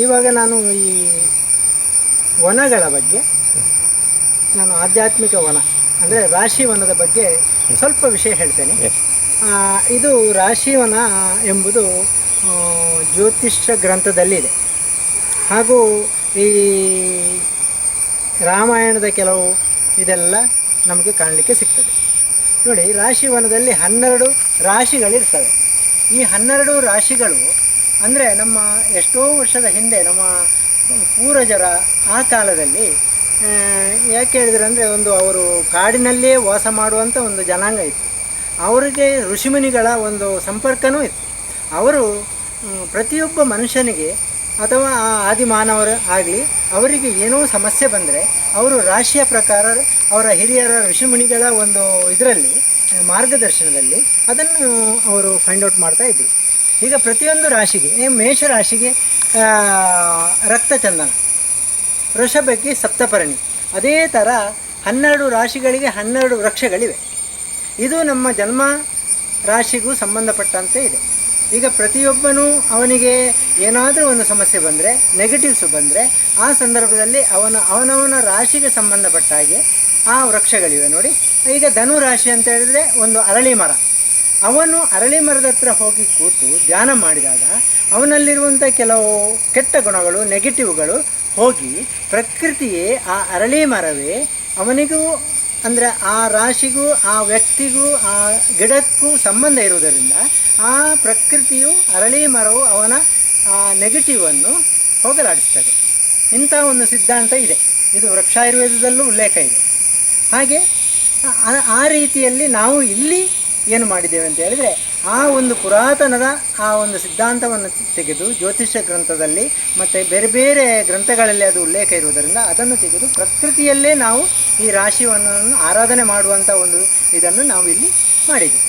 ಇವಾಗ ನಾನು ಈ ವನಗಳ ಬಗ್ಗೆ, ನಾನು ಆಧ್ಯಾತ್ಮಿಕ ವನ ಅಂದರೆ ರಾಶಿವನದ ಬಗ್ಗೆ ಸ್ವಲ್ಪ ವಿಷಯ ಹೇಳ್ತೇನೆ. ಇದು ರಾಶಿವನ ಎಂಬುದು ಜ್ಯೋತಿಷ್ಯ ಗ್ರಂಥದಲ್ಲಿದೆ. ಹಾಗೂ ಈ ರಾಮಾಯಣದ ಕೆಲವು ಇದೆಲ್ಲ ನಮಗೆ ಕಾಣಲಿಕ್ಕೆ ಸಿಗ್ತದೆ. ನೋಡಿ, ರಾಶಿವನದಲ್ಲಿ 12 ರಾಶಿಗಳಿರ್ತವೆ. ಈ 12 ರಾಶಿಗಳು ಅಂದರೆ ನಮ್ಮ ಎಷ್ಟೋ ವರ್ಷದ ಹಿಂದೆ ನಮ್ಮ ಪೂರ್ವಜರ ಆ ಕಾಲದಲ್ಲಿ ಯಾಕೆ ಹೇಳಿದ್ರೆ ಅಂದರೆ ಅವರು ಕಾಡಿನಲ್ಲೇ ವಾಸ ಮಾಡುವಂಥ ಒಂದು ಜನಾಂಗ ಇತ್ತು. ಅವರಿಗೆ ಋಷಿಮುನಿಗಳ ಒಂದು ಸಂಪರ್ಕವೂ ಇತ್ತು. ಅವರು ಪ್ರತಿಯೊಬ್ಬ ಮನುಷ್ಯನಿಗೆ ಅಥವಾ ಆದಿಮಾನವರು ಆಗಲಿ ಅವರಿಗೆ ಏನೋ ಸಮಸ್ಯೆ ಬಂದರೆ ಅವರು ರಾಶಿಯ ಪ್ರಕಾರ ಅವರ ಹಿರಿಯರ ಋಷಿಮುನಿಗಳ ಒಂದು ಇದರಲ್ಲಿ ಮಾರ್ಗದರ್ಶನದಲ್ಲಿ ಅದನ್ನು ಅವರು ಫೈಂಡ್ ಔಟ್ ಮಾಡ್ತಾಯಿದ್ರು. ಈಗ ಪ್ರತಿಯೊಂದು ರಾಶಿಗೆ, ಮೇಷರಾಶಿಗೆ ರಕ್ತಚಂದನ, ವೃಷಭಕ್ಕೆ ಸಪ್ತಪರ್ಣಿ, ಅದೇ ಥರ 12 ರಾಶಿಗಳಿಗೆ 12 ವೃಕ್ಷಗಳಿವೆ. ಇದು ನಮ್ಮ ಜನ್ಮ ರಾಶಿಗೂ ಸಂಬಂಧಪಟ್ಟಂತೆ ಇದೆ. ಈಗ ಪ್ರತಿಯೊಬ್ಬನೂ ಅವನಿಗೆ ಏನಾದರೂ ಒಂದು ಸಮಸ್ಯೆ ಬಂದರೆ, ನೆಗೆಟಿವ್ಸು ಬಂದರೆ, ಆ ಸಂದರ್ಭದಲ್ಲಿ ಅವನವನ ರಾಶಿಗೆ ಸಂಬಂಧಪಟ್ಟ ಹಾಗೆ ಆ ವೃಕ್ಷಗಳಿವೆ. ನೋಡಿ, ಈಗ ಧನು ರಾಶಿ ಅಂತ ಹೇಳಿದರೆ ಒಂದು ಅರಳಿ ಮರ. ಅವನು ಅರಳಿ ಮರದ ಹತ್ರ ಹೋಗಿ ಕೂತು ಧ್ಯಾನ ಮಾಡಿದಾಗ ಅವನಲ್ಲಿರುವಂಥ ಕೆಲವು ಕೆಟ್ಟ ಗುಣಗಳು, ನೆಗೆಟಿವ್ಗಳು ಹೋಗಿ ಪ್ರಕೃತಿಯೇ ಆ ಅರಳಿ ಮರವೇ ಅವನಿಗೂ ಅಂದರೆ ಆ ರಾಶಿಗೂ ಆ ವ್ಯಕ್ತಿಗೂ ಆ ಗಿಡಕ್ಕೂ ಸಂಬಂಧ ಇರುವುದರಿಂದ ಆ ಪ್ರಕೃತಿಯು ಅರಳಿ ಮರವು ಅವನ ನೆಗೆಟಿವನ್ನು ಹೋಗಲಾಡಿಸ್ತದೆ. ಇಂಥ ಒಂದು ಸಿದ್ಧಾಂತ ಇದೆ. ಇದು ವೃಕ್ಷಾಯುರ್ವೇದದಲ್ಲೂ ಉಲ್ಲೇಖ ಇದೆ. ಹಾಗೆ ಆ ರೀತಿಯಲ್ಲಿ ನಾವು ಇಲ್ಲಿ ಏನು ಮಾಡಿದ್ದೇವೆ ಅಂತ ಹೇಳಿದರೆ, ಆ ಒಂದು ಪುರಾತನದ ಆ ಒಂದು ಸಿದ್ಧಾಂತವನ್ನು ತೆಗೆದು ಜ್ಯೋತಿಷ್ಯ ಗ್ರಂಥದಲ್ಲಿ ಮತ್ತು ಬೇರೆ ಬೇರೆ ಗ್ರಂಥಗಳಲ್ಲಿ ಅದು ಉಲ್ಲೇಖ ಇರುವುದರಿಂದ ಅದನ್ನು ತೆಗೆದು ಪ್ರಕೃತಿಯಲ್ಲೇ ನಾವು ಈ ರಾಶಿವನ್ನು ಆರಾಧನೆ ಮಾಡುವಂಥ ಒಂದು ಇದನ್ನು ನಾವು ಇಲ್ಲಿ ಮಾಡಿದ್ದೇವೆ.